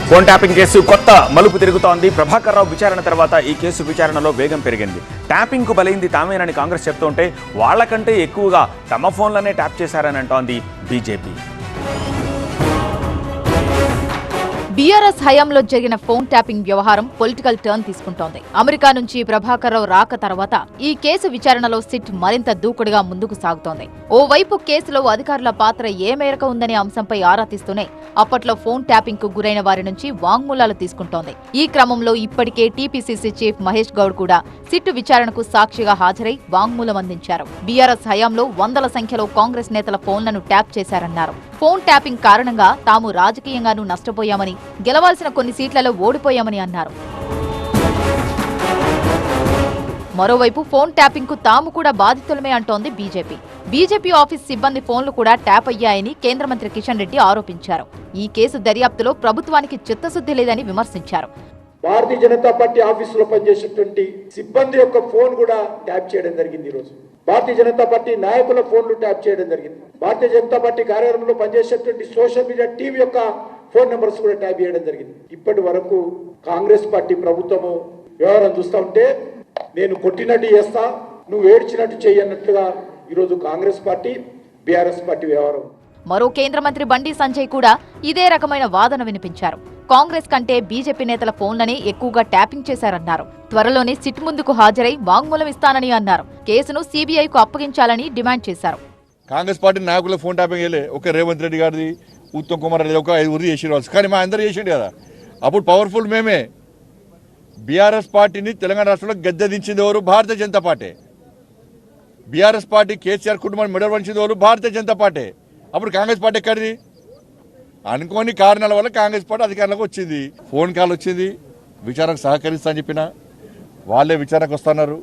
Phone tapping case కొత్త మలుపు తిరుగుతోంది. ప్రభాకర్ రావు విచారణ తర్వాత ఈ కేసు విచారణలో వేగం పెరిగింది. ట్యాపింగ్ కు బలైంది తామేనని కాంగ్రెస్ చెప్తుంటే వాళ్లకంటే ఎక్కువగా తమ ఫోన్లనే ట్యాప్ చేశారని అంటోంది బీజేపీ. బీఆర్ఎస్ హయాంలో జరిగిన ఫోన్ ట్యాపింగ్ వ్యవహారం పొలిటికల్ టర్న్ తీసుకుంటోంది. అమెరికా నుంచి ప్రభాకర్ రావు రాక తర్వాత ఈ కేసు విచారణలో సిట్ మరింత దూకుడుగా ముందుకు సాగుతోంది. ఓవైపు కేసులో అధికారుల పాత్ర ఏ మేరకు ఉందనే అంశంపై ఆరా తీస్తూనే అప్పట్లో ఫోన్ ట్యాపింగ్ కు గురైన వారి నుంచి వాంగ్మూలాలు తీసుకుంటోంది. ఈ క్రమంలో ఇప్పటికే టీపీసీసీ చీఫ్ మహేష్ గౌడ్ కూడా సిట్ విచారణకు సాక్షిగా హాజరై వాంగ్మూలం అందించారు. బీఆర్ఎస్ హయాంలో వందల సంఖ్యలో కాంగ్రెస్ నేతల ఫోన్లను ట్యాప్ చేశారన్నారు. ఫోన్ ట్యాపింగ్ కారణంగా తాము రాజకీయంగానూ నష్టపోయామని, గెలవాల్సిన కొన్ని సీట్లలో ఓడిపోయామని అన్నారు. మరోవైపు ఫోన్ ట్యాపింగ్ కు తాము కూడా బాధితులమే అంటోంది బీజేపీ. బీజేపీ ఆఫీస్ సిబ్బంది ఫోన్లు కూడా ట్యాప్ అయ్యాయని కేంద్ర మంత్రి కిషన్ రెడ్డి ఆరోపించారు. ఈ కేసు దర్యాప్తులో ప్రభుత్వానికి చిత్తశుద్ధి లేదని విమర్శించారు. భారతీయ జనతా పార్టీ ఆఫీసులో పనిచేసేటువంటి సిబ్బంది యొక్క ఫోన్ కూడా ట్యాప్ చేయడం జరిగింది. ఈ రోజు భారతీయ జనతా పార్టీ నాయకుల ఫోన్లు ట్యాప్ చేయడం జరిగింది. భారతీయ జనతా పార్టీ కార్యాలయంలో పనిచేసేటువంటి సోషల్ మీడియా టీం యొక్క ఫోన్ నెంబర్స్ కూడా ట్యాప్ చేయడం జరిగింది. ఇప్పటి వరకు కాంగ్రెస్ పార్టీ ప్రభుత్వము వ్యవహారం చూస్తా ఉంటే నేను కొట్టినట్టు చేస్తా, నువ్వు ఏడ్చినట్టు చేయన్నట్లుగా ఈరోజు కాంగ్రెస్ పార్టీ బీఆర్ఎస్ పార్టీ వ్యవహారం. మరో కేంద్ర మంత్రి బండి సంజయ్ కూడా ఇదే రకమైన వాదన వినిపించారు. కాంగ్రెస్ కంటే బీజేపీ నేతల ఫోన్లని ఎక్కువగా ట్యాపింగ్ చేశారన్నారు. త్వరలోనే సిట్ ముందుకు హాజరై వాంగ్మూలం ఇస్తానని అన్నారు. కేసును సీబీఐకు అప్పగించాలని డిమాండ్ చేశారు. కాంగ్రెస్ పార్టీ నాయకుల ఫోన్ ట్యాపింగ్ చేయలే. ఒక రేవంత్ రెడ్డి గారిది, ఉత్తమ్ కుమార్ రెడ్డి, ఒక 5 చేసేవాళ్ళు. కానీ మా అందరూ చేసిండు కదా. అప్పుడు పవర్ఫుల్ మేమే. బీఆర్ఎస్ పార్టీని తెలంగాణ రాష్ట్రంలో గద్దెదించింది ఎవరు? Bharatiya Janata party. BRS party KCR కుటుంబాన్ని మెడల్ వంచింది ఎవరు? భారతీయ జనతా పార్టీ. అప్పుడు కాంగ్రెస్ పార్టీ ఎక్కడిది? అనుకోని కారణాల వల్ల కాంగ్రెస్ పార్టీ అధికారంలోకి వచ్చింది. ఫోన్ కాల్ వచ్చింది, విచారణకు సహకరిస్తా అని చెప్పిన వాళ్ళే విచారణకు వస్తున్నారు,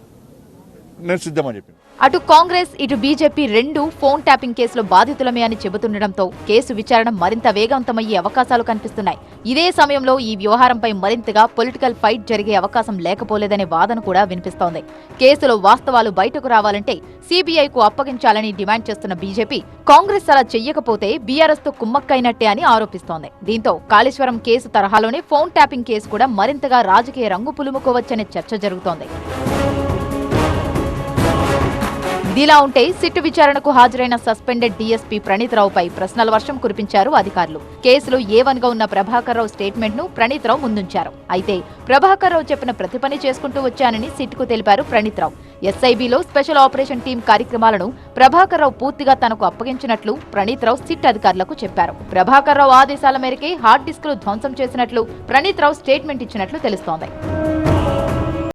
నేను సిద్ధమని చెప్పిన. అటు కాంగ్రెస్ ఇటు బీజేపీ రెండు ఫోన్ ట్యాపింగ్ కేసులో బాధితులమే అని చెబుతుండటంతో కేసు విచారణ మరింత వేగవంతమయ్యే అవకాశాలు కనిపిస్తున్నాయి. ఇదే సమయంలో ఈ వ్యవహారంపై మరింతగా పొలిటికల్ ఫైట్ జరిగే అవకాశం లేకపోలేదనే వాదన కూడా వినిపిస్తోంది. కేసులో వాస్తవాలు బయటకు రావాలంటే సీబీఐకు అప్పగించాలని డిమాండ్ చేస్తున్న బీజేపీ కాంగ్రెస్ అలా చెయ్యకపోతే బీఆర్ఎస్ తో కుమ్మక్కైనట్టే అని ఆరోపిస్తోంది. దీంతో కాళేశ్వరం కేసు తరహాలోనే ఫోన్ ట్యాపింగ్ కేసు కూడా మరింతగా రాజకీయ రంగు పులుముకోవచ్చనే చర్చ జరుగుతోంది. ఇదిలా ఉంటే సిట్ విచారణకు హాజరైన సస్పెండెడ్ డీఎస్పీ ప్రణీత్ రావుపై ప్రశ్నల వర్షం కురిపించారు అధికారులు. కేసులో A1గా ఉన్న ప్రభాకర్ రావు స్టేట్మెంట్ ను ప్రణీత్ రావు ముందుంచారు. అయితే ప్రభాకర్ రావు చెప్పిన ప్రతి పని చేసుకుంటూ వచ్చానని సిట్ కు తెలిపారు ప్రణీత్ రావు. ఎస్ఐబీలో స్పెషల్ ఆపరేషన్ టీం కార్యక్రమాలను ప్రభాకర్ రావు పూర్తిగా తనకు అప్పగించినట్లు ప్రణీత్ రావు సిట్ అధికారులకు చెప్పారు. ప్రభాకర్ రావు ఆదేశాల మేరకే హార్డ్ డిస్క్లు ధ్వంసం చేసినట్లు ప్రణీత్ రావు స్టేట్మెంట్ ఇచ్చినట్లు తెలుస్తోంది.